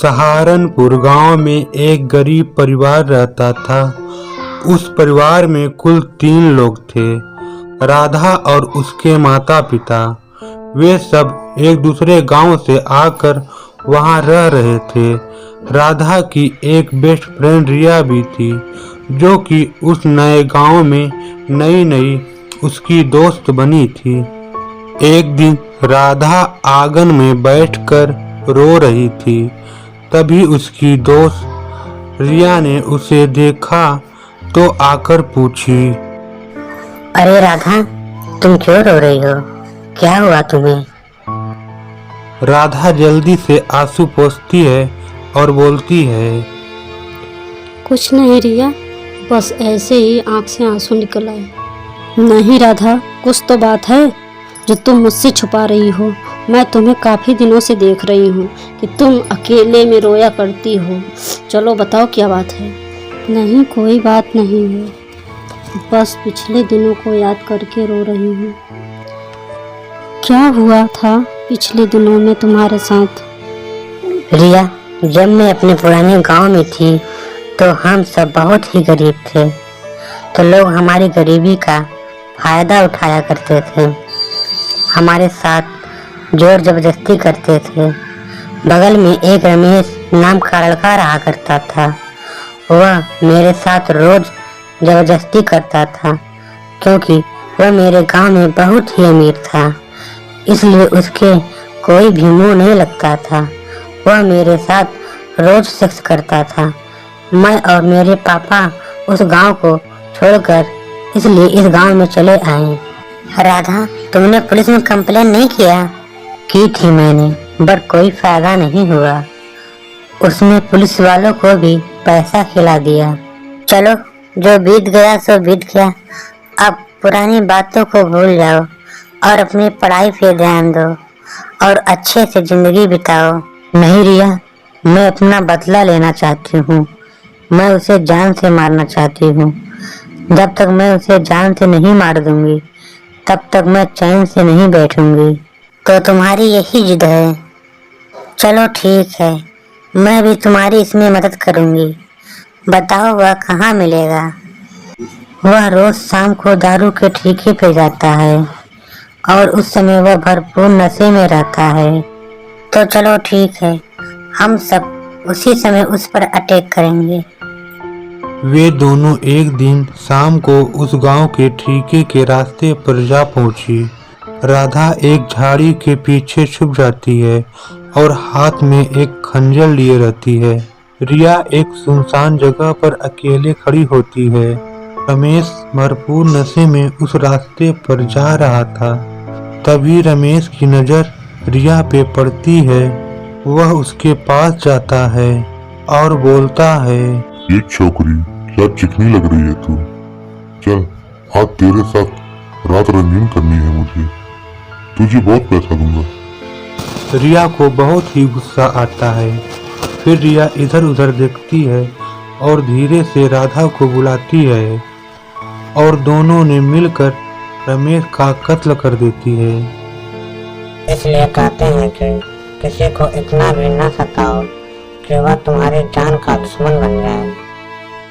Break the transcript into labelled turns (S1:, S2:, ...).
S1: सहारनपुर गांव में एक गरीब परिवार रहता था। उस परिवार में कुल 3 लोग थे, राधा और उसके माता पिता। वे सब एक दूसरे गांव से आकर वहां रह रहे थे। राधा की एक बेस्ट फ्रेंड रिया भी थी, जो कि उस नए गांव में नई उसकी दोस्त बनी थी। एक दिन राधा आंगन में बैठकर रो रही थी। तभी उसकी दोस्त रिया ने उसे देखा तो आकर पूछी,
S2: अरे राधा, तुम क्यों रो रही हो? क्या हुआ तुम्हें?
S1: राधा जल्दी से आंसू पोंछती है और बोलती है,
S3: कुछ नहीं रिया, बस ऐसे ही आंख से आंसू निकल आए। नहीं राधा, कुछ तो बात है जो तुम मुझसे छुपा रही हो। मैं तुम्हें काफ़ी दिनों से देख रही हूँ कि तुम अकेले में रोया करती हो। चलो बताओ क्या बात है। नहीं, कोई बात नहीं है, बस पिछले दिनों को याद करके रो रही हूँ। क्या हुआ था पिछले दिनों में तुम्हारे साथ?
S2: रिया, जब मैं अपने पुराने गांव में थी तो हम सब बहुत ही गरीब थे, तो लोग हमारी गरीबी का फायदा उठाया करते थे, हमारे साथ जोर जबरदस्ती करते थे। बगल में एक रमेश नाम का लड़का रहा करता था। वह मेरे साथ रोज जबरदस्ती करता था, क्योंकि वह मेरे गांव में बहुत ही अमीर था, इसलिए उसके कोई भी मुंह नहीं लगता था। वह मेरे साथ रोज सेक्स करता था। मैं और मेरे पापा उस गांव को छोड़कर इसलिए इस गांव में चले आए। राधा, तुमने पुलिस में कंप्लेन नहीं किया? की थी मैंने, बट कोई फायदा नहीं हुआ। उसने पुलिस वालों को भी पैसा खिला दिया। चलो, जो बीत गया सो बीत गया। अब पुरानी बातों को भूल जाओ और अपनी पढ़ाई पे ध्यान दो और अच्छे से जिंदगी बिताओ। नहीं रिया, मैं अपना बदला लेना चाहती हूँ। मैं उसे जान से मारना चाहती हूँ। जब तक मैं उसे जान से नहीं मार दूंगी, तब तक मैं चैन से नहीं बैठूंगी। तो तुम्हारी यही जिद है? चलो ठीक है, मैं भी तुम्हारी इसमें मदद करूंगी। बताओ वह कहाँ मिलेगा? वह रोज शाम को दारू के ठेके पे जाता है और उस समय वह भरपूर नशे में रहता है। तो चलो ठीक है, हम सब उसी समय उस पर अटैक करेंगे।
S1: वे दोनों एक दिन शाम को उस गांव के ठेके के रास्ते पर जा पहुंची। राधा एक झाड़ी के पीछे छुप जाती है और हाथ में एक खंजर लिए रहती है। रिया एक सुनसान जगह पर अकेले खड़ी होती है। रमेश भरपूर नशे में उस रास्ते पर जा रहा था। तभी रमेश की नजर रिया पे पड़ती है। वह उसके पास जाता है और बोलता है,
S4: ये छोकरी क्या चिकनी लग रही है तू। चल, आज तेरे साथ रात रंगीन करनी है मुझे, तुझे बहुत पैसा दूंगा।
S1: रिया को बहुत ही गुस्सा आता है। फिर रिया इधर उधर देखती है और धीरे से राधा को बुलाती है और दोनों ने मिलकर रमेश का कत्ल कर देती है।
S2: इसलिए कहते हैं कि किसी को इतना भी न सताओ कि वह तुम्हारी जान का दुश्मन बन जाए।